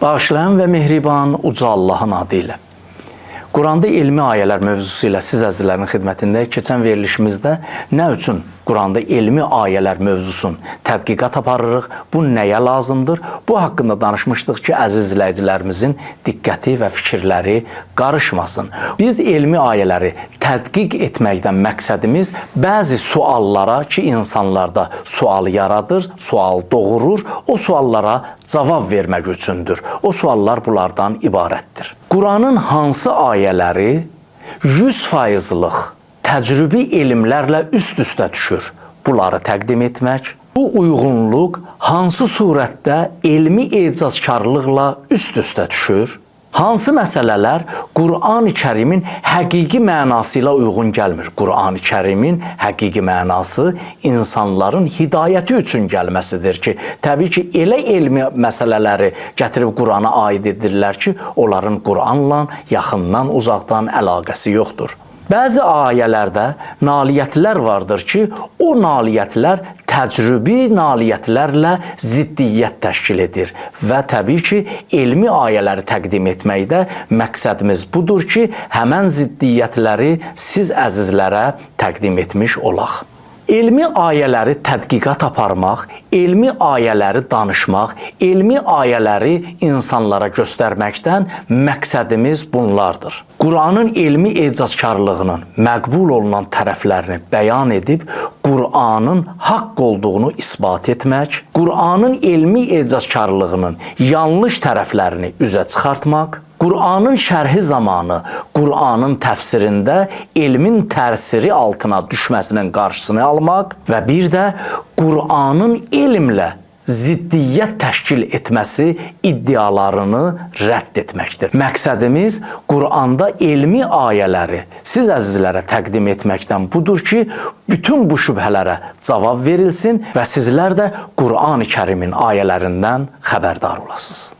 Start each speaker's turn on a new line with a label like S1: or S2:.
S1: Bağışlayan və mehriban uca Allahın adı ilə. Quranda elmi ayələr mövzusu ilə siz əzizlərin xidmətində keçən verilişimizdə nə üçün Quranda elmi ayələr mövzusun tədqiqat aparırıq, bu nəyə lazımdır? Bu haqqında danışmışdıq ki, əziz izləyicilərimizin diqqəti və fikirləri qarışmasın. Biz elmi ayələri tədqiq etməkdən məqsədimiz bəzi suallara ki, insanlarda sual yaradır, sual doğurur, o suallara cavab vermək üçündür. O suallar bunlardan ibarətdir. Quranın hansı ayələri 100%'lıq təcrübi elmlərlə üst-üstə düşür? Bunları təqdim etmək. Bu uyğunluq hansı surətdə elmi ecazkarlıqla üst-üstə düşür? Hansı məsələlər Qur'an-ı Kərimin həqiqi mənası ilə uyğun gəlmir? Qur'an-ı Kərimin həqiqi mənası insanların hidayəti üçün gəlməsidir ki, təbii ki, elə elmi məsələləri gətirib Qur'ana aid edirlər ki, onların Qur'anla yaxından, uzaqdan əlaqəsi yoxdur. Bəzi ayələrdə nailiyyətlər vardır ki, o nailiyyətlər təcrübi nailiyyətlərlə ziddiyyət təşkil edir və təbii ki, elmi ayələri təqdim etməkdə məqsədimiz budur ki, həmən ziddiyyətləri siz əzizlərə təqdim etmiş olaq. Elmi ayələri tədqiqat aparmaq, elmi ayələri danışmaq, elmi ayələri insanlara göstərməkdən məqsədimiz bunlardır. Qur'anın elmi ecazkarlığının məqbul olunan tərəflərini bəyan edib, Qur'anın haqq olduğunu isbat etmək, Qur'anın elmi ecazkarlığının yanlış tərəflərini üzə çıxartmaq, Qur'anın şərhi zamanı Qur'anın təfsirində elmin tərsiri altına düşməsinin qarşısını almaq və bir də Qur'anın elmlə ziddiyyət təşkil etməsi iddialarını rədd etməkdir. Məqsədimiz Qur'anda elmi ayələri siz əzizlərə təqdim etməkdən budur ki, bütün bu şübhələrə cavab verilsin və sizlər də Qur'an-ı Kərimin ayələrindən xəbərdar olasınız.